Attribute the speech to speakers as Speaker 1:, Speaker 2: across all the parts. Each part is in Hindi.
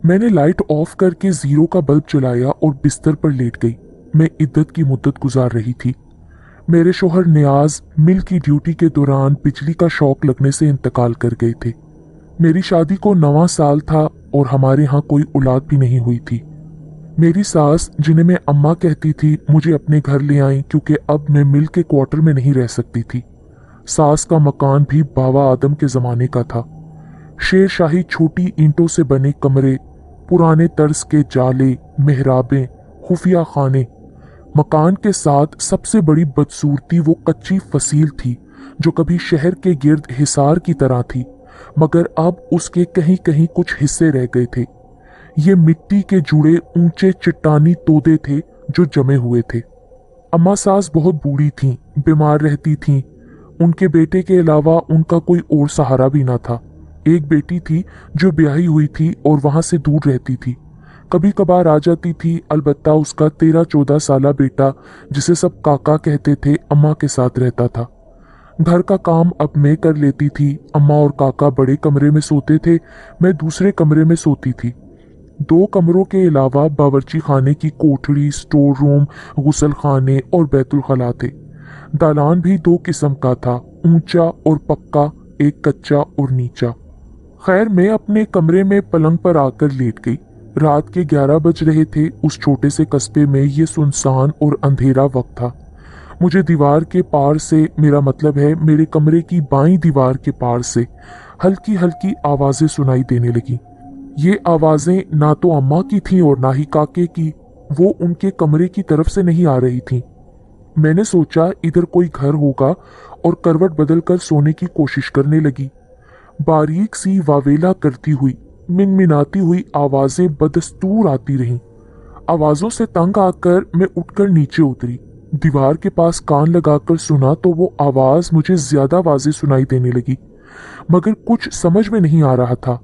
Speaker 1: मैंने लाइट ऑफ करके जीरो का बल्ब जलाया और बिस्तर पर लेट गई। मैं इद्दत की मुद्दत गुजार रही थी। मेरे शोहर नियाज मिल की ड्यूटी के दौरान बिजली का शॉक लगने से इंतकाल कर गए थे। मेरी शादी को 9वां साल था और हमारे यहाँ कोई औलाद भी नहीं हुई थी। मेरी सास, जिन्हें मैं अम्मा कहती थी, मुझे अपने घर ले आई क्योंकि अब मैं मिल के क्वार्टर में नहीं रह सकती थी। सास का मकान भी बाबा आदम के जमाने का था। शेरशाही छोटी ईंटों से बने कमरे, पुराने तर्ज के जाले, मेहराबें, खुफिया खाने। मकान के साथ सबसे बड़ी बदसूरती वो कच्ची फसील थी जो कभी शहर के गिर्द हिसार की तरह थी, मगर अब उसके कहीं कहीं कुछ हिस्से रह गए थे। ये मिट्टी के जुड़े ऊंचे चट्टानी तोदे थे जो जमे हुए थे। अम्मा सास बहुत बूढ़ी थीं, बीमार रहती थीं। उनके बेटे के अलावा उनका कोई और सहारा भी ना था। एक बेटी थी जो ब्याही हुई थी और वहां से दूर रहती थी। कभी कभार आ जाती थी, अलबत्ता उसका 13-14 साला बेटा, जिसे सब काका कहते थे, अम्मा के साथ रहता था। घर का काम अब मैं कर लेती थी। अम्मा और काका बड़े कमरे में सोते थे, मैं दूसरे कमरे में सोती थी। 2 कमरों के अलावा बावर्ची खाने की कोठड़ी, स्टोर रूम, गुसल खाने और बैतुल खला थे। दालान भी 2 किस्म का था, ऊंचा और पक्का, एक कच्चा और नीचा। खैर, मैं अपने कमरे में पलंग पर आकर लेट गई। रात के 11 बज रहे थे। उस छोटे से कस्बे में ये सुनसान और अंधेरा वक्त था। मुझे दीवार के पार से, मेरा मतलब है मेरे कमरे की बाईं दीवार के पार से, हल्की हल्की आवाजें सुनाई देने लगी। ये आवाजें ना तो अम्मा की थीं और ना ही काके की। वो उनके कमरे की तरफ से नहीं आ रही थीं। मैंने सोचा इधर कोई घर होगा और करवट बदलकर सोने की कोशिश करने लगी। बारीक सी वावेला करती हुई, मिनमिनाती हुई आवाजें बदस्तूर आती रहीं। आवाजों से तंग आकर मैं उठकर नीचे उतरी। दीवार के पास कान लगाकर सुना तो वो आवाज मुझे ज्यादा वाज़ेह सुनाई देने लगी, मगर कुछ समझ में नहीं आ रहा था।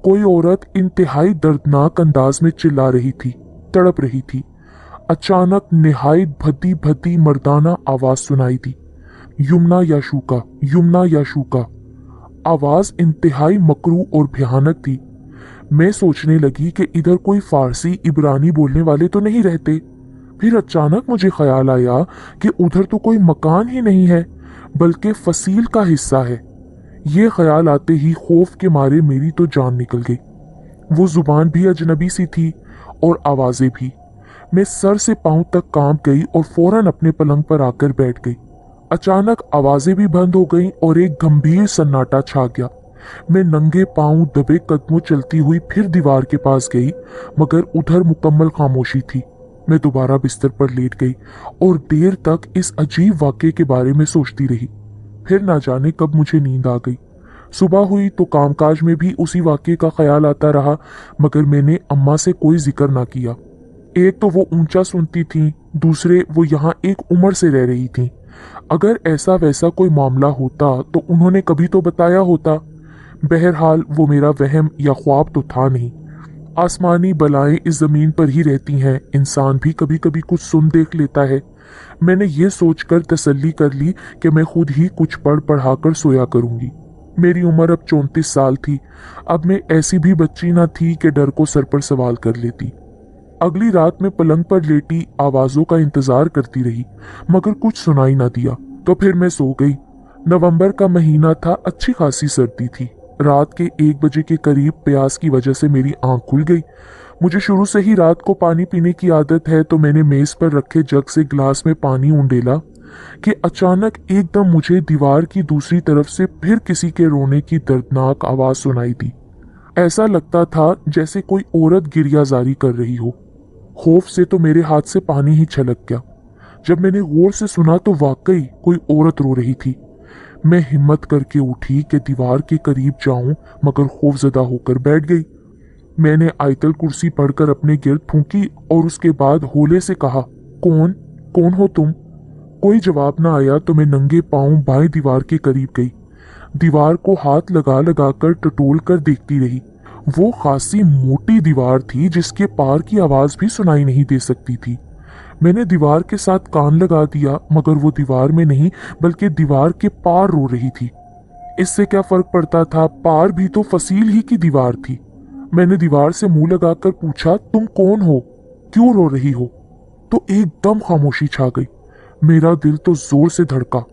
Speaker 1: कोई औरत इंतहाई दर्दनाक अंदाज में चिल्ला रही थी, तड़प रही थी। अचानक निहायत भद्दी भद्दी मर्दाना आवाज सुनाई दी, युमना या शूका, युमना या शूका। आवाज इंतहाई मकरू और भयानक थी। मैं सोचने लगी कि इधर कोई फारसी इब्रानी बोलने वाले तो नहीं रहते। फिर अचानक मुझे ख्याल आया कि उधर तो कोई मकान ही नहीं है, बल्कि फसील का हिस्सा है। ये ख्याल आते ही खौफ के मारे मेरी तो जान निकल गई। वो जुबान भी अजनबी सी थी और आवाजें भी। मैं सर से पांव तक कांप गई और फौरन अपने पलंग पर आकर बैठ गई। अचानक आवाजें भी बंद हो गईं और एक गंभीर सन्नाटा छा गया। मैं नंगे पांव दबे कदमों चलती हुई फिर दीवार के पास गई, मगर उधर मुकम्मल खामोशी थी। मैं दोबारा बिस्तर पर लेट गई और देर तक इस अजीब वाक़े के बारे में सोचती रही। फिर ना जाने कब मुझे नींद आ गई। सुबह हुई तो कामकाज में भी उसी वाक़े का ख्याल आता रहा, मगर मैंने अम्मा से कोई जिक्र ना किया। एक तो वो ऊंचा सुनती थी, दूसरे वो यहाँ एक उम्र से रह रही थी। अगर ऐसा वैसा कोई मामला होता तो उन्होंने कभी तो बताया होता। बहरहाल वो मेरा वहम या ख्वाब तो था नहीं। आसमानी बलाएं इस जमीन पर ही रहती हैं, इंसान भी कभी कभी कुछ सुन देख लेता है। मैंने ये सोचकर तसल्ली कर ली कि मैं खुद ही कुछ पढ़ पढ़ाकर सोया करूंगी। मेरी उम्र अब 34 साल थी। अब मैं ऐसी भी बच्ची ना थी कि डर को सर पर सवाल कर लेती। अगली रात में पलंग पर लेटी आवाजों का इंतजार करती रही, मगर कुछ सुनाई ना दिया। तो फिर मैं सो गई। नवंबर का महीना था, अच्छी खासी सर्दी थी। रात के 1 बजे के करीब प्यास की वजह से मेरी आंख खुल गई। मुझे शुरू से ही रात को पानी पीने की आदत है, तो मैंने मेज पर रखे जग से गिलास में पानी उंडेला कि अचानक एकदम मुझे दीवार की दूसरी तरफ से फिर किसी के रोने की दर्दनाक आवाज सुनाई दी। ऐसा लगता था जैसे कोई औरत गिरियाजारी कर रही हो। खौफ से तो मेरे हाथ से पानी ही छलक गया। जब मैंने गौर से सुना तो वाकई कोई औरत रो रही थी। मैं हिम्मत करके उठी कि दीवार के करीब जाऊं, मगर खौफजदा होकर बैठ गई। मैंने आयतल कुर्सी पढ़कर अपने गिर्द फूंकी और उसके बाद होले से कहा, कौन कौन हो तुम? कोई जवाब ना आया तो मैं नंगे पांव बाएं दीवार के करीब गई। दीवार को हाथ लगा लगा कर टटोल कर देखती रही। वो खासी मोटी दीवार थी जिसके पार की आवाज भी सुनाई नहीं दे सकती थी। मैंने दीवार के साथ कान लगा दिया, मगर वो दीवार में नहीं बल्कि दीवार के पार रो रही थी। इससे क्या फर्क पड़ता था, पार भी तो फसील ही की दीवार थी। मैंने दीवार से मुंह लगाकर पूछा, तुम कौन हो, क्यों रो रही हो? तो एकदम खामोशी छा गई। मेरा दिल तो जोर से धड़का।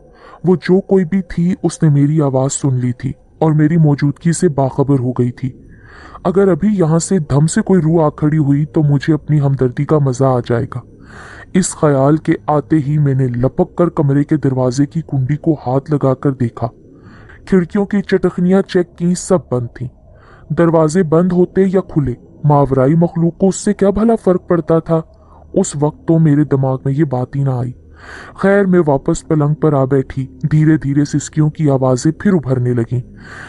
Speaker 1: वो जो कोई भी थी उसने मेरी आवाज सुन ली थी और मेरी मौजूदगी से बाखबर हो गई थी। अगर अभी यहाँ से धम से कोई रूह आ खड़ी हुई तो मुझे अपनी हमदर्दी का मजा आ जाएगा। इस ख्याल के आते ही मैंने लपक कर कमरे के दरवाजे की कुंडी को हाथ लगाकर देखा। खिड़कियों की चटखनियां चेक की, सब बंद थीं। दरवाजे बंद होते या खुले, मावराई मखलूक को उससे क्या भला फर्क पड़ता था। उस वक्त तो मेरे दिमाग में ये बात ही ना आई। खैर, मैं वापस पलंग पर आ बैठी। धीरे धीरे सिसकियों की आवाजें फिर उभरने लगीं।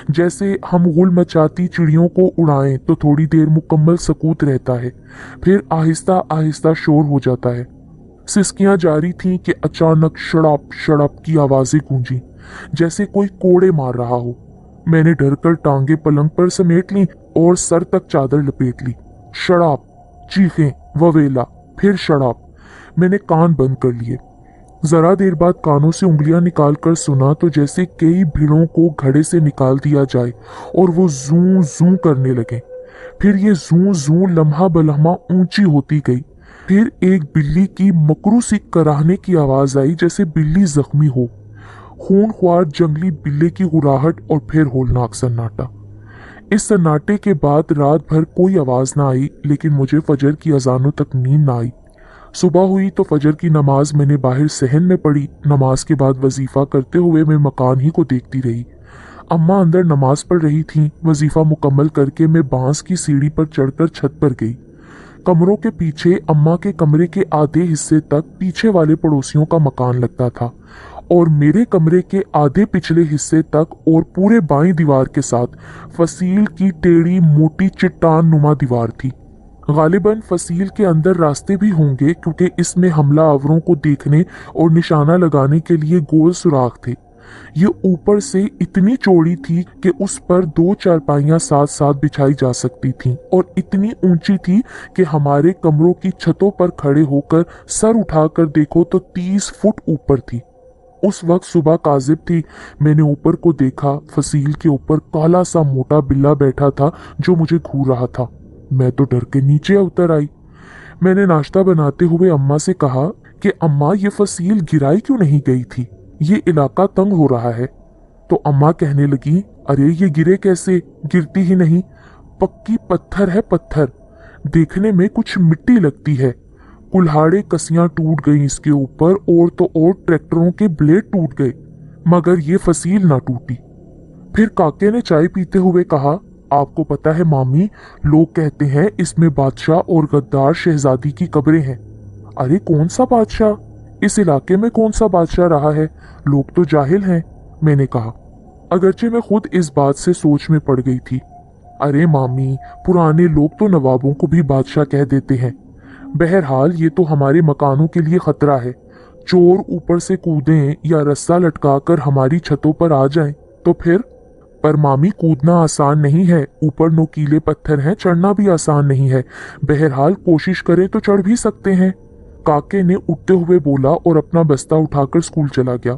Speaker 1: जैसे हम गुल मचाती चिड़ियों को उड़ाएं तो थोड़ी देर मुकम्मल सकूत रहता है, फिर आहिस्ता आहिस्ता शोर हो जाता है। सिसकियां जारी थीं कि अचानक शड़ाप शड़ाप की आवाजें गूंजी, जैसे कोई कोड़े मार रहा हो। मैंने डरकर टांगे पलंग पर समेट ली और सर तक चादर लपेट ली। शड़ाप, चीखें, ववेला, फिर शड़ाप। मैंने कान बंद कर लिए। जरा देर बाद कानों से उंगलियां निकालकर सुना तो जैसे कई भीड़ों को घड़े से निकाल दिया जाए और वो जू जू करने लगे। फिर ये जू जू लम्हा बलम्हा ऊंची होती गई। फिर एक बिल्ली की मकरू सी कराहने की आवाज आई, जैसे बिल्ली जख्मी हो। खूनख्वार जंगली बिल्ले की गुराहट और फिर होलनाक सन्नाटा। इस सन्नाटे के बाद रात भर कोई आवाज ना आई, लेकिन मुझे फजर की अजानों तक नींद ना आई। सुबह हुई तो फजर की नमाज मैंने बाहर सहन में पढ़ी। नमाज के बाद वजीफा करते हुए मैं मकान ही को देखती रही। अम्मा अंदर नमाज पढ़ रही थीं। वजीफा मुकम्मल करके मैं बांस की सीढ़ी पर चढ़कर छत पर गई। कमरों के पीछे अम्मा के कमरे के आधे हिस्से तक पीछे वाले पड़ोसियों का मकान लगता था और मेरे कमरे के आधे पिछले हिस्से तक और पूरे बाईं दीवार के साथ फसील की टेढ़ी मोटी चट्टान नुमा दीवार थी। गालिबन फसील के अंदर रास्ते भी होंगे, क्योंकि इसमें हमला आवरों को देखने और निशाना लगाने के लिए गोल सुराख थे। ये ऊपर से इतनी चौड़ी थी कि उस पर 2 चारपाइयां साथ साथ बिछाई जा सकती थीं और इतनी ऊंची थी कि हमारे कमरों की छतों पर खड़े होकर सर उठाकर देखो तो 30 फुट ऊपर थी। उस वक्त सुबह काजिब थी। मैंने ऊपर को देखा। फसील के ऊपर काला सा मोटा बिल्ला बैठा था जो मुझे घूर रहा था। मैं तो डर के नीचे उतर आई। मैंने नाश्ता बनाते हुए अम्मा से कहा कि अम्मा, ये फसील गिराई क्यों नहीं गई थी? ये इलाका तंग हो रहा है। तो अम्मा कहने लगी, अरे ये गिरे कैसे, गिरती ही नहीं, पक्की पत्थर है पत्थर, देखने में कुछ मिट्टी लगती है। कुल्हाड़े कसियां टूट गई इसके ऊपर और तो और ट्रैक्टरों के ब्लेड टूट गए, मगर ये फसील ना टूटी। फिर काके ने चाय पीते हुए कहा, आपको पता है मामी, लोग कहते हैं इसमें बादशाह और गद्दार शहजादी की कब्रें हैं। अरे कौन सा बादशाह? इस इलाके में कौन सा बादशाह रहा है? लोग तो जाहिल हैं, मैंने कहा, अगरचे मैं खुद इस बात से सोच में पड़ गई थी। अरे मामी, पुराने लोग तो नवाबों को भी बादशाह कह देते हैं। बहरहाल ये तो हमारे मकानों के लिए खतरा है। चोर ऊपर से कूदें या रस्सा लटकाकर हमारी छतों पर आ जाएं तो फिर? पर मामी, कूदना आसान नहीं है, ऊपर नोकीले पत्थर हैं, चढ़ना भी आसान नहीं है। बहरहाल कोशिश करें तो चढ़ भी सकते हैं, काके ने उठते हुए बोला और अपना बस्ता उठाकर स्कूल चला गया।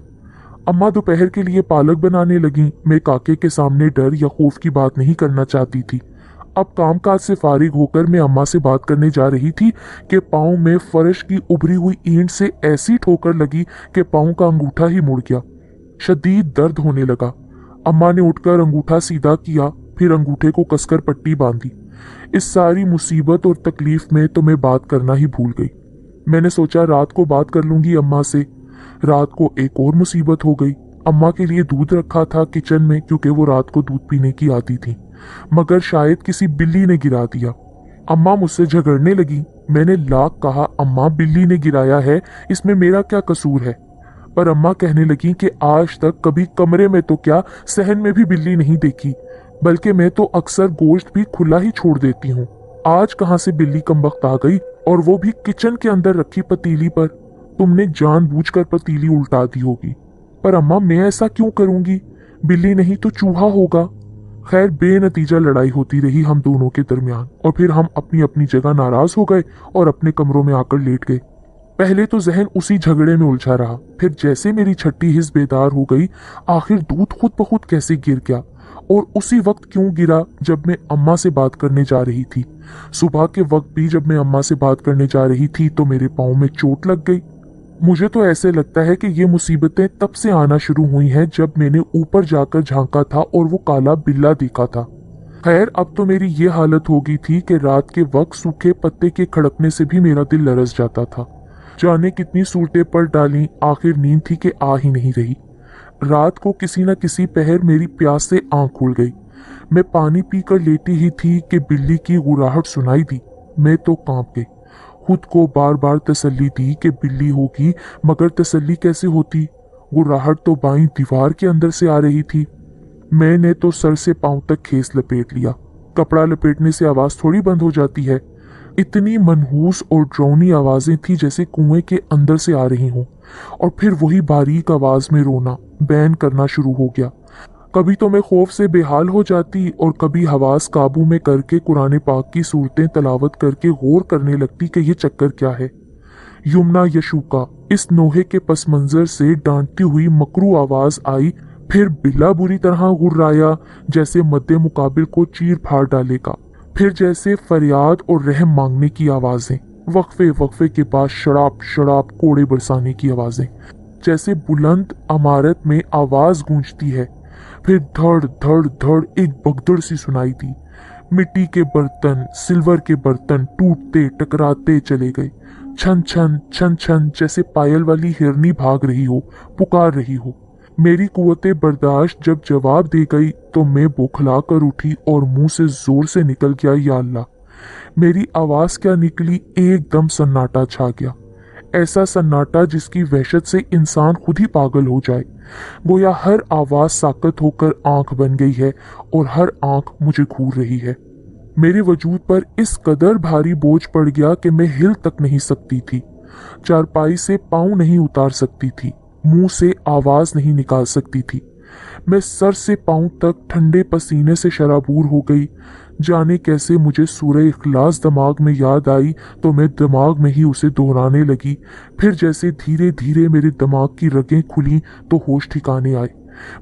Speaker 1: अम्मा दोपहर के लिए पालक बनाने लगी। मैं काके के सामने डर या खौफ की बात नहीं करना चाहती थी। अब कामकाज से फारिग होकर मैं अम्मा से बात करने जा रही थी कि पाँव में फर्श की उभरी हुई ईंट से ऐसी ठोकर लगी कि पाँव का अंगूठा ही मुड़ गया। शदीद दर्द होने लगा। अम्मा ने उठकर अंगूठा सीधा किया, फिर अंगूठे को कसकर पट्टी बांधी। इस सारी मुसीबत और तकलीफ में तो मैं बात करना ही भूल गई। मैंने सोचा रात को बात कर लूंगी अम्मा से। रात को एक और मुसीबत हो गई। अम्मा के लिए दूध रखा था किचन में, क्योंकि वो रात को दूध पीने की आदी थी, मगर शायद किसी बिल्ली ने गिरा दिया। अम्मा मुझसे झगड़ने लगी। मैंने लाख कहा, अम्मा बिल्ली ने गिराया है, इसमें मेरा क्या कसूर है? पर अम्मा कहने लगी कि आज तक कभी कमरे में तो क्या, सहन में भी बिल्ली नहीं देखी, बल्कि मैं तो अक्सर गोश्त भी खुला ही छोड़ देती हूँ। आज कहाँ से बिल्ली कमबख्त आ गई, और वो भी किचन के अंदर रखी पतीली पर। तुमने जानबूझकर पतीली उल्टा दी होगी। पर अम्मा, मैं ऐसा क्यों करूंगी? बिल्ली नहीं तो चूहा होगा। खैर, बेनतीजा लड़ाई होती रही हम दोनों के दरमियान, और फिर हम अपनी अपनी जगह नाराज हो गए और अपने कमरों में आकर लेट गए। पहले तो जहन उसी झगड़े में उलझा रहा, फिर जैसे मेरी छठी हिस्स बेदार हो गई, आखिर दूध खुद ब खुद कैसे गिर गया और उसी वक्त क्यों गिरा जब मैं अम्मा से बात करने जा रही थी? सुबह के वक्त भी जब मैं अम्मा से बात करने जा रही थी तो मेरे पाँव में चोट लग गई। मुझे तो ऐसे लगता है कि ये मुसीबतें तब से आना शुरू हुई हैं जब मैंने ऊपर जाकर झांका था और वो काला बिल्ला देखा था। खैर, अब तो मेरी ये हालत हो गई थी कि रात के वक्त सूखे पत्ते के खड़कने से भी मेरा दिल लरस जाता था। जाने कितनी सूरतें पड़ डाली, आखिर नींद थी कि आ ही नहीं रही। रात को किसी न किसी पहर मेरी प्यास से आंख खुल गई। मैं पानी पीकर लेटी ही थी कि बिल्ली की गुर्राहट सुनाई दी। मैं तो कांप गई। खुद को बार बार तसल्ली दी कि बिल्ली होगी, मगर तसल्ली कैसे होती? गुर्राहट तो बाईं दीवार के अंदर से आ रही थी। मैंने तो सर से पांव तक खेस लपेट लिया। कपड़ा लपेटने से आवाज थोड़ी बंद हो जाती है। इतनी मनहूस और डरावनी आवाजें थी जैसे कुएं के अंदर से आ रही हों। और फिर वही बारीक आवाज में रोना बैन करना शुरू हो गया। कभी तो मैं खौफ से बेहाल हो जाती और कभी हवास काबू में करके कुरान पाक की सूरतें तलावत करके गौर करने लगती कि ये चक्कर क्या है। युमना यशूका, इस नोहे के पस मंजर से डांटती हुई मकरू आवाज आई। फिर बिल्ला बुरी तरह गुर्राया जैसे मद्दे मुकाबिल को चीर फाड़ डालेगा। फिर जैसे फरियाद और रहम मांगने की आवाजें। वक्फे वक्फे के बाद शराब शराब कोड़े बरसाने की आवाजें, जैसे बुलंद इमारत में आवाज गूंजती है। फिर धड़ धड़ धड़ एक भगदड़ सी सुनाई दी। मिट्टी के बर्तन, सिल्वर के बर्तन टूटते टकराते चले गए। छन छन छन छन जैसे पायल वाली हिरनी भाग रही हो, पुकार रही हो। मेरी कुव्वते बर्दाश्त जब जवाब दे गई तो मैं बौखला कर उठी और मुंह से जोर से निकल गया, या अल्लाह। मेरी आवाज क्या निकली, एकदम सन्नाटा छा गया। ऐसा सन्नाटा जिसकी वहशत से इंसान खुद ही पागल हो जाए। गोया हर आवाज साकत होकर आंख बन गई है और हर आंख मुझे घूर रही है। मेरे वजूद पर इस कदर भारी बोझ पड़ गया कि मैं हिल तक नहीं सकती थी, चारपाई से पांव नहीं उतार सकती थी, मुंह से आवाज नहीं निकाल सकती थी। मैं सर से पांव तक ठंडे पसीने से शराबूर हो गई। जाने कैसे मुझे सूरह इखलास दिमाग में याद आई तो मैं दिमाग में ही उसे दोहराने लगी। फिर जैसे धीरे धीरे मेरे दिमाग की रगें खुली तो होश ठिकाने आए।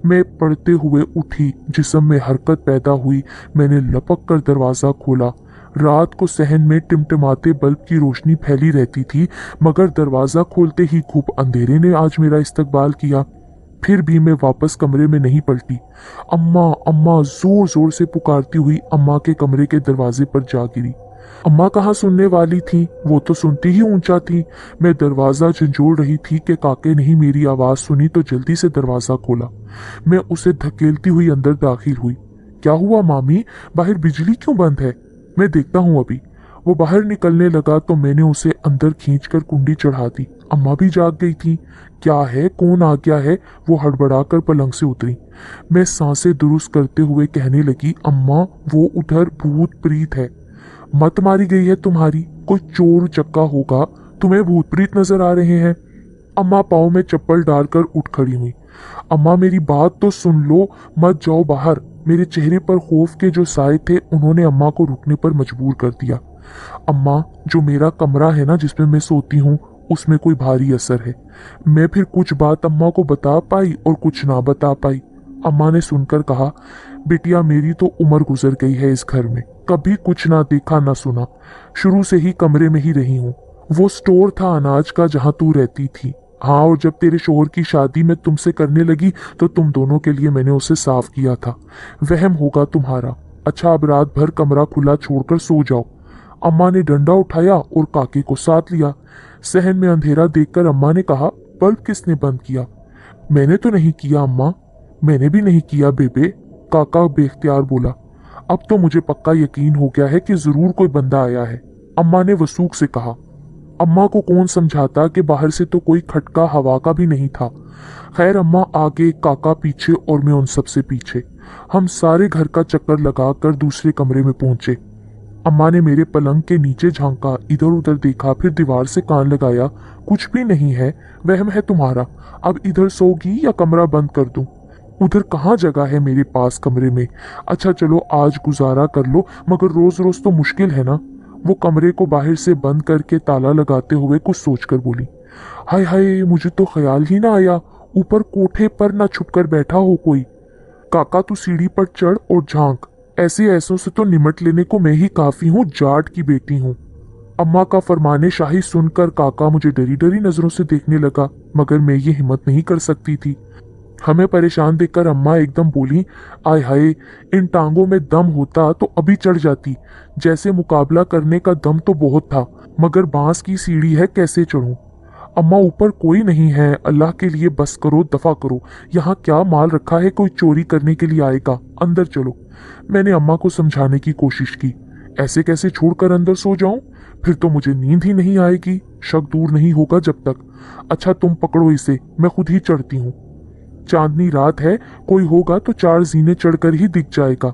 Speaker 1: मैं पढ़ते हुए उठी, जिस्म में हरकत पैदा हुई। मैंने लपक कर दरवाजा खोला। रात को सहन में टिमटिमाते बल्ब की रोशनी फैली रहती थी, मगर दरवाजा खोलते ही खूब अंधेरे ने आज मेरा इस्तकबाल किया। फिर भी मैं वापस कमरे में नहीं पलटी। अम्मा अम्मा जोर जोर से पुकारती हुई अम्मा के कमरे के दरवाजे पर जा गिरी। अम्मा कहाँ सुनने वाली थी, वो तो सुनती ही ऊंचा थी। मैं दरवाजा झंझोड़ रही थी कि काके ने ही मेरी आवाज सुनी तो जल्दी से दरवाजा खोला। मैं उसे धकेलती हुई अंदर दाखिल हुई। क्या हुआ मामी, बाहर बिजली क्यों बंद है? मैं देखता हूँ अभी। वो बाहर निकलने लगा तो मैंने उसे अंदर खींचकर कुंडी चढ़ा दी। अम्मा भी जाग गई थी। क्या है, कौन आ गया है? वो हड़बड़ाकर पलंग से उतरी। मैं सांसें दुरुस्त करते हुए कहने लगी, अम्मा वो उधर भूत प्रीत है। मत मारी गई है तुम्हारी, कोई चोर चक्का होगा, तुम्हें भूत प्रीत नजर आ रहे हैं। अम्मा पाँव में चप्पल डालकर उठ खड़ी हुई। अम्मा मेरी बात तो सुन लो, मत जाओ बाहर। मेरे चेहरे पर खौफ के जो साए थे उन्होंने अम्मा को रुकने पर मजबूर कर दिया। अम्मा, जो मेरा कमरा है ना जिसमें मैं सोती हूँ, उसमें कोई भारी असर है। मैं फिर कुछ बात अम्मा को बता पाई और कुछ ना बता पाई। अम्मा ने सुनकर कहा, बिटिया मेरी तो उम्र गुजर गई है इस घर में, कभी कुछ ना देखा ना सुना, शुरू से ही कमरे में ही रही हूँ। वो स्टोर था अनाज का जहाँ तू रहती थी। हाँ, और जब तेरे शोहर की शादी मैं तुमसे करने लगी तो तुम दोनों के लिए मैंने उसे साफ किया था। वहम होगा तुम्हारा। अच्छा, अब रात भर कमरा खुला छोड़कर सो जाओ। अम्मा ने डंडा उठाया और काके को साथ लिया। सहन में अंधेरा देखकर अम्मा ने कहा, बल्ब किसने बंद किया? मैंने तो नहीं किया अम्मा। मैंने भी नहीं किया बेबे, काका बेख्तियार बोला। अब तो मुझे पक्का यकीन हो गया है कि जरूर कोई बंदा आया है, अम्मा ने वसूख से कहा। अम्मा को कौन समझाता कि बाहर से तो कोई खटका हवा का भी नहीं था। खैर, अम्मा आगे, काका पीछे और मैं उन सबसे पीछे। हम सारे घर का चक्कर लगाकर दूसरे कमरे में पहुंचे। अम्मा ने मेरे पलंग के नीचे झांका, इधर उधर देखा, फिर दीवार से कान लगाया। कुछ भी नहीं है, वहम है तुम्हारा। अब इधर सोगी या कमरा बंद कर दूं? उधर कहाँ जगह है मेरे पास कमरे में। अच्छा चलो आज गुजारा कर लो, मगर रोज रोज तो मुश्किल है ना। वो कमरे को बाहर से बंद करके ताला लगाते हुए कुछ सोचकर बोली। हाय हाय, मुझे तो ख्याल ही ना आया ऊपर कोठे पर ना छुपकर बैठा हो कोई। काका तू सीढ़ी पर चढ़ और झांक, ऐसे ऐसों से तो निमट लेने को मैं ही काफी हूँ, जाट की बेटी हूँ। अम्मा का फरमाने शाही सुनकर काका मुझे डरी डरी नजरों से देखने लगा, मगर मैं ये हिम्मत नहीं कर सकती थी। हमें परेशान देखकर अम्मा एकदम बोली, आय हाय, इन टांगों में दम होता तो अभी चढ़ जाती। जैसे मुकाबला करने का दम तो बहुत था, मगर बांस की सीढ़ी है, कैसे चढ़ूं। अम्मा ऊपर कोई नहीं है, अल्लाह के लिए बस करो, दफा करो। यहाँ क्या माल रखा है, कोई चोरी करने के लिए आएगा, अंदर चलो। मैंने अम्मा को समझाने की कोशिश की, ऐसे कैसे छोड़कर अंदर सो जाऊं, फिर तो मुझे नींद ही नहीं आएगी, शक दूर नहीं होगा जब तक। अच्छा तुम पकड़ो इसे, मैं खुद ही चढ़ती हूँ। चांदनी रात है, कोई होगा तो 4 जीने चढ़कर ही दिख जाएगा।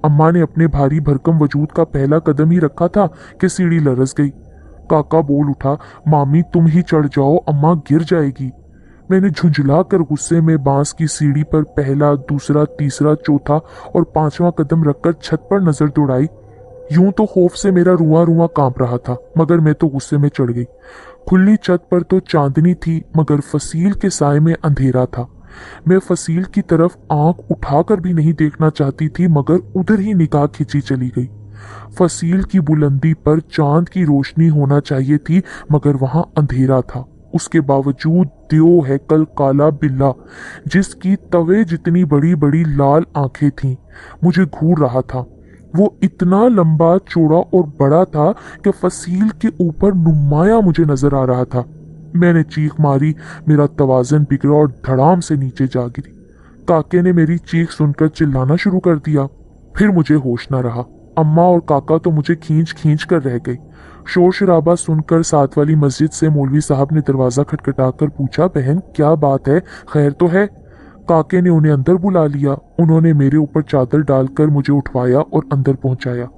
Speaker 1: अम्मा ने अपने भारी भरकम वजूद का पहला कदम ही रखा था कि सीढ़ी लरस गई। काका बोल उठा, मामी तुम ही चढ़ जाओ, अम्मा गिर जाएगी। मैंने झुंझला कर गुस्से में बांस की सीढ़ी पर पहला, दूसरा, तीसरा, चौथा और 5वां कदम रखकर छत पर नजर दौड़ाई। यूं तो खौफ से मेरा रुआ रुआ कांप रहा था, मगर मैं तो गुस्से में चढ़ गई। खुली छत पर तो चांदनी थी, मगर फसील के साए में अंधेरा था। मैं फसील की तरफ आंख उठाकर भी नहीं देखना चाहती थी, मगर उधर ही निगाह खिंची चली गई। फसील की बुलंदी पर चांद की रोशनी होना चाहिए थी, मगर वहां अंधेरा था। उसके बावजूद त्यो है कल काला बिल्ला, जिसकी तवे जितनी बड़ी बड़ी लाल आंखें थीं, मुझे घूर रहा था। वो इतना लंबा, चौड़ा और बड़ा था कि फसील के ऊपर नुमाया मुझे नजर आ रहा था। मैंने चीख मारी, मेरा तवाजन बिगड़ा और धड़ाम से नीचे जा गिरी। काके ने मेरी चीख सुनकर चिल्लाना शुरू कर दिया। फिर मुझे होश न रहा। अम्मा और काका तो मुझे खींच खींच कर रह गए। शोर शराबा सुनकर साथ वाली मस्जिद से मौलवी साहब ने दरवाजा खटखटाकर पूछा, बहन क्या बात है, खैर तो है। काके ने उन्हें अंदर बुला लिया। उन्होंने मेरे ऊपर चादर डालकर मुझे उठवाया और अंदर पहुंचाया।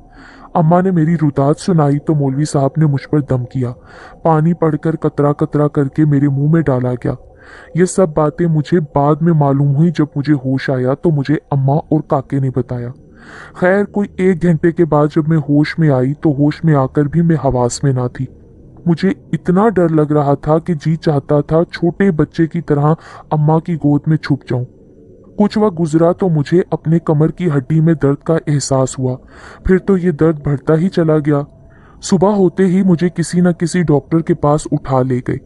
Speaker 1: अम्मा ने मेरी रुदात सुनाई तो मौलवी साहब ने मुझ पर दम किया। पानी पड़कर कतरा कतरा करके मेरे मुंह में डाला गया। ये सब बातें मुझे बाद में मालूम हुई। जब मुझे होश आया तो मुझे अम्मा और काके ने बताया। खैर कोई 1 घंटे के बाद जब मैं होश में आई तो होश में आकर भी मैं हवास में ना थी। मुझे इतना डर लग रहा था कि जी चाहता था छोटे बच्चे की तरह अम्मा की गोद में छुप जाऊं। कुछ वक्त गुजरा तो मुझे अपने कमर की हड्डी में दर्द का एहसास हुआ। फिर तो ये दर्द बढ़ता ही चला गया। सुबह होते ही मुझे किसी न किसी डॉक्टर के पास उठा ले गए।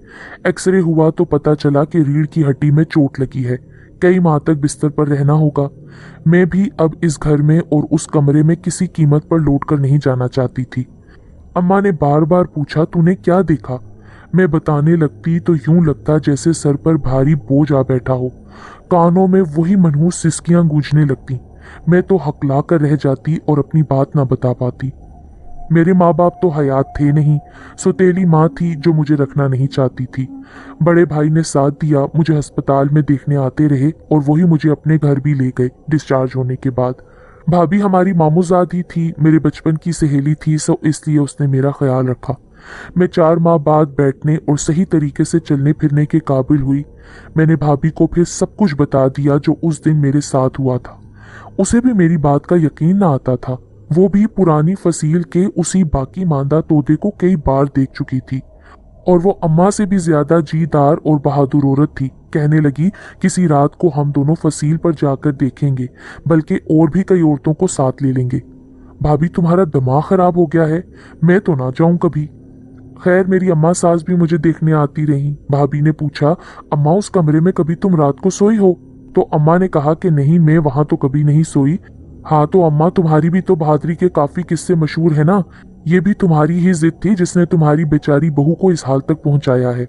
Speaker 1: एक्सरे हुआ तो पता चला कि रीढ़ की हड्डी में चोट लगी है। कई माह तक बिस्तर पर रहना होगा। मैं भी अब इस घर में और उस कमरे में किसी कीमत पर लौट कर नहीं जाना चाहती थी। अम्मा ने बार बार पूछा, तूने क्या देखा? मैं बताने लगती तो यूं लगता जैसे सर पर भारी बोझ आ बैठा हो। कानों में वही मनहूस सिसकियां गूंजने लगती। मैं तो हकला कर रह जाती और अपनी बात ना बता पाती। मेरे माँ बाप तो हयात थे नहीं। सौतेली माँ थी जो मुझे रखना नहीं चाहती थी। बड़े भाई ने साथ दिया, मुझे अस्पताल में देखने आते रहे और वही मुझे अपने घर भी ले गए डिस्चार्ज होने के बाद। भाभी हमारी मामूजाद ही थी, मेरे बचपन की सहेली थी, सो इसलिए उसने मेरा ख्याल रखा। मैं 4 माह बाद बैठने और सही तरीके से चलने फिरने के काबिल हुई। मैंने भाभी को फिर सब कुछ बता दिया जो उस दिन मेरे साथ हुआ था। उसे भी मेरी बात का यकीन ना आता था। वो भी पुरानी फसील के उसी बाकी मांदा तोते को कई बार देख चुकी थी और वो अम्मा से भी ज्यादा जीदार और बहादुर औरत थी। कहने लगी, किसी रात को हम दोनों फसील पर जाकर देखेंगे, बल्कि और भी कई औरतों को साथ ले लेंगे। भाभी तुम्हारा दिमाग खराब हो गया है, मैं तो ना जाऊं कभी। खैर मेरी अम्मा सास भी मुझे देखने आती रही। भाभी ने पूछा, अम्मा उस कमरे में कभी तुम रात को सोई हो? तो अम्मा ने कहा कि नहीं, मैं वहां तो कभी नहीं सोई। हाँ तो अम्मा तुम्हारी भी तो बहादुरी के काफी किस्से मशहूर है ना। ये भी तुम्हारी ही जिद थी जिसने तुम्हारी बेचारी बहू को इस हाल तक पहुंचाया है।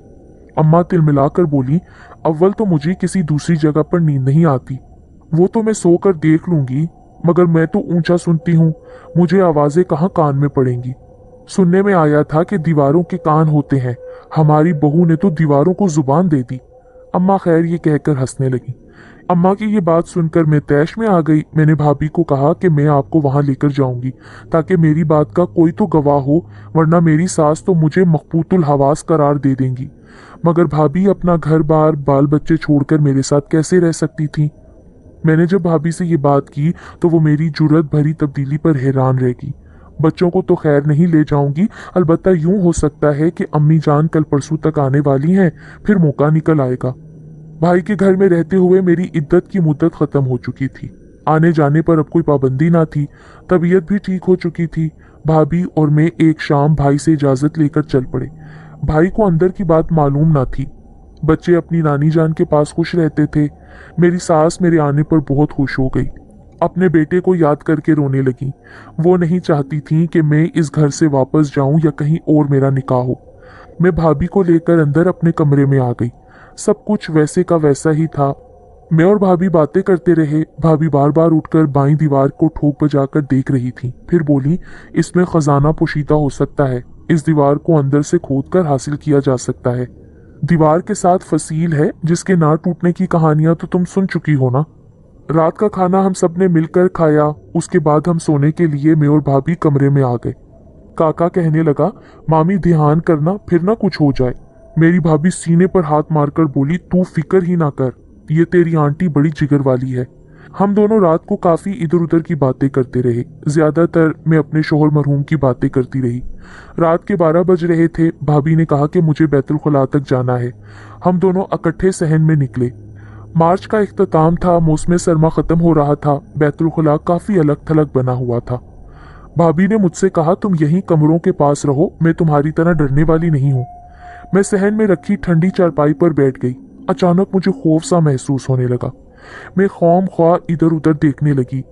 Speaker 1: अम्मा तिलमिलाकर बोली, अव्वल तो मुझे किसी दूसरी जगह पर नींद नहीं आती, वो तो मैं सोकर देख लूंगी, मगर मैं तो ऊंचा सुनती हूँ, मुझे आवाजें कहाँ कान में पड़ेंगी। सुनने में आया था कि दीवारों के कान होते हैं, हमारी बहू ने तो दीवारों को जुबान दे दी। अम्मा खैर ये कहकर हंसने लगी। अम्मा की ये बात सुनकर मैं तैश में आ गई। मैंने भाभी को कहा कि मैं आपको वहां लेकर जाऊंगी ताकि मेरी बात का कोई तो गवाह हो, वरना मेरी सास तो मुझे मकबूतुल हवास करार दे देंगी। मगर भाभी अपना घर बार बाल बच्चे छोड़कर मेरे साथ कैसे रह सकती थी। मैंने जब भाभी से ये बात की तो वो मेरी जुर्रत भरी तब्दीली पर हैरान रह गई। बच्चों को तो खैर नहीं ले जाऊंगी, अलबत्ता यूं हो सकता है कि अम्मी जान कल परसों तक आने वाली हैं, फिर मौका निकल आएगा। भाई के घर में रहते हुए मेरी इद्दत की मुद्दत खत्म हो चुकी थी। आने जाने पर अब कोई पाबंदी ना थी। तबीयत भी ठीक हो चुकी थी। भाभी और मैं एक शाम भाई से इजाजत लेकर चल पड़े। भाई को अंदर की बात मालूम ना थी। बच्चे अपनी नानी जान के पास खुश रहते थे। मेरी सास मेरे आने पर बहुत खुश हो गई। अपने बेटे को याद करके रोने लगी। वो नहीं चाहती थी कि मैं इस घर से वापस जाऊं या कहीं और मेरा निकाह हो। मैं भाभी को लेकर अंदर अपने कमरे में आ गई। सब कुछ वैसे का वैसा ही था। मैं और भाभी बातें करते रहे। भाभी बार बार उठकर बाईं दीवार को ठोक बजाकर देख रही थी। फिर बोली, इसमें खजाना पोशीदा हो सकता है। इस दीवार को अंदर से खोदकर हासिल किया जा सकता है। दीवार के साथ फसील है जिसके ना टूटने की कहानियां तो तुम सुन चुकी हो ना। रात का खाना हम सब ने मिलकर खाया। उसके बाद हम सोने के लिए मैं और भाभी कमरे में आ गए। काका कहने लगा, मामी ध्यान करना फिर ना कुछ हो जाए। मेरी भाभी सीने पर हाथ मारकर बोली, तू फिक्र ही ना कर, ये तेरी आंटी बड़ी जिगर वाली है। हम दोनों रात को काफी इधर उधर की बातें करते रहे। ज्यादातर मैं अपने शोहर मरहूम की बातें करती रही। रात के 12 बज रहे थे। भाभी ने कहा कि मुझे बैतुल खुला तक जाना है। हम दोनों इकट्ठे सहन में निकले। मार्च का इख्तिताम था। मौसम सरमा खत्म हो रहा था। बैतुल खुला काफी अलग थलग बना हुआ था। भाभी ने मुझसे कहा, तुम यहीं कमरों के पास रहो, मैं तुम्हारी तरह डरने वाली नहीं हूँ। मैं सहन में रखी ठंडी चारपाई पर बैठ गई। अचानक मुझे खौफ सा महसूस होने लगा। मैं खौम ख्वाह इधर उधर देखने लगी।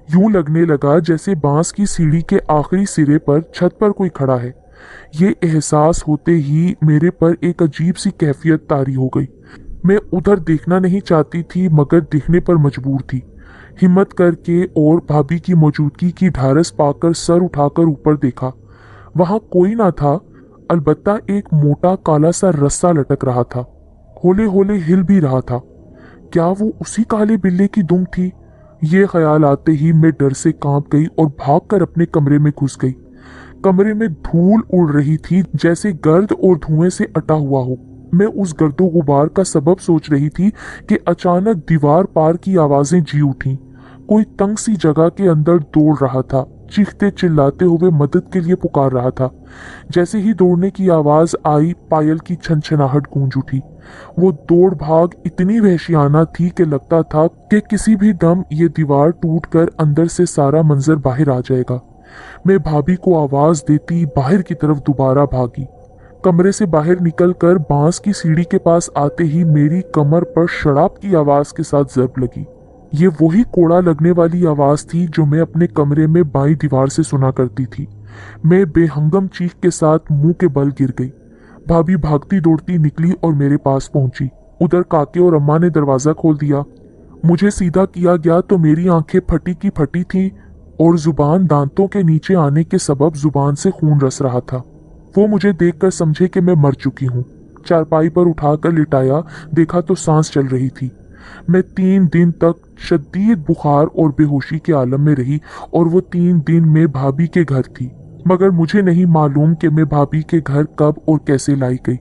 Speaker 1: यूं लगने लगा जैसे बांस की सीढ़ी के आखिरी सिरे पर छत पर कोई खड़ा है। ये एहसास होते ही मेरे पर एक अजीब सी कैफियत तारी हो गई। मैं उधर देखना नहीं चाहती थी मगर देखने पर मजबूर थी। हिम्मत करके और भाभी की मौजूदगी की ढारस पाकर सर उठाकर ऊपर देखा। वहां कोई ना था, अलबत्ता एक मोटा काला सा रस्सा लटक रहा था। होले होले हिल भी रहा था। क्या वो उसी काले बिल्ले की दुम थी? ये ख्याल आते ही मैं डर से कांप गई और भागकर अपने कमरे में घुस गई। कमरे में धूल उड़ रही थी जैसे गर्द और धुएं से अटा हुआ हो। मैं उस गर्दो गुबार का सबब सोच रही थी कि अचानक दीवार पार की आवाजें जी उठी। कोई तंग सी जगह के अंदर दौड़ रहा था, चीखते चिल्लाते हुए मदद के लिए पुकार रहा था। जैसे ही दौड़ने की आवाज आई, पायल की छनछनाहट गूंज उठी। वो दौड़ भाग इतनी वहशियाना थी कि लगता था कि किसी भी दम ये दीवार टूटकर अंदर से सारा मंजर बाहर आ जाएगा। मैं भाभी को आवाज देती बाहर की तरफ दोबारा भागी। कमरे से बाहर निकलकर बांस की सीढ़ी के पास आते ही मेरी कमर पर शराब की आवाज के साथ जब लगी। ये वही कोड़ा लगने वाली आवाज थी जो मैं अपने कमरे में बाईं दीवार से सुना करती थी। मैं बेहंगम चीख के साथ मुंह के बल गिर गई। भाभी भागती दौड़ती निकली और मेरे पास पहुंची। उधर काके और अम्मा ने दरवाजा खोल दिया। मुझे सीधा किया गया तो मेरी आंखें फटी की फटी थी और जुबान दांतों के नीचे आने के सबब जुबान से खून रस रहा था। वो मुझे देखकर समझे कि मैं मर चुकी हूँ। चारपाई पर उठाकर लिटाया, देखा तो सांस चल रही थी। मैं 3 दिन तक शदीद बुखार और बेहोशी के आलम में रही और वो 3 दिन में भाभी के घर थी। मगर मुझे नहीं मालूम कि मैं भाभी के घर कब और कैसे लाई गई।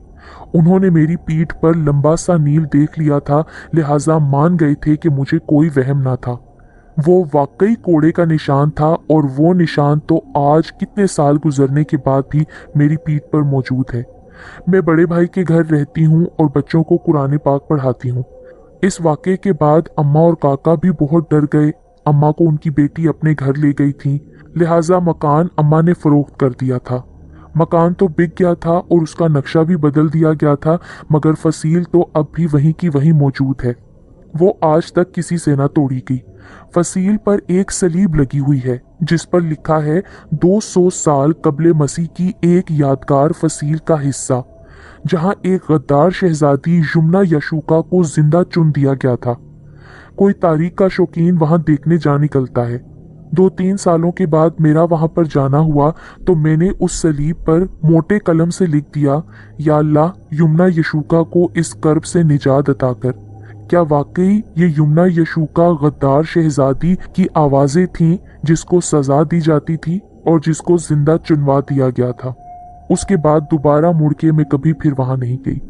Speaker 1: उन्होंने मेरी पीठ पर लंबा सा नील देख लिया था, लिहाजा मान गए थे कि मुझे कोई वहम ना था। वो वाकई कोड़े का निशान था और वो निशान तो आज कितने साल गुजरने के बाद भी मेरी पीठ पर मौजूद है। मैं बड़े भाई के घर रहती हूँ और बच्चों को कुरान पाक पढ़ाती हूँ। इस वाक़े के बाद अम्मा और काका भी बहुत डर गए। अम्मा को उनकी बेटी अपने घर ले गई थी, लिहाजा मकान अम्मा ने फरोख्त कर दिया था। मकान तो बिक गया था और उसका नक्शा भी बदल दिया गया था, मगर फसील तो अब भी वहीं की वहीं मौजूद है। वो आज तक किसी से ना तोड़ी गई। फसील पर एक सलीब लगी हुई है जिस पर लिखा है 200 साल कबले मसीह की एक यादगार फसील का हिस्सा, जहां एक गद्दार शहजादी यमुना यशूका को जिंदा चुन दिया गया था। कोई तारीख का शौकीन वहां देखने जा निकलता है। 2-3 सालों के बाद मेरा वहां पर जाना हुआ तो मैंने उस सलीब पर मोटे कलम से लिख दिया, या अल्लाह, यमुना यशूका को इस कर्ब से निजात अता कर। क्या वाकई ये यमुना यशूका गद्दार शहजादी की आवाजें थीं जिसको सजा दी जाती थी और जिसको जिंदा चुनवा दिया गया था? उसके बाद दोबारा मुड़ के मैं कभी फिर वहां नहीं गई।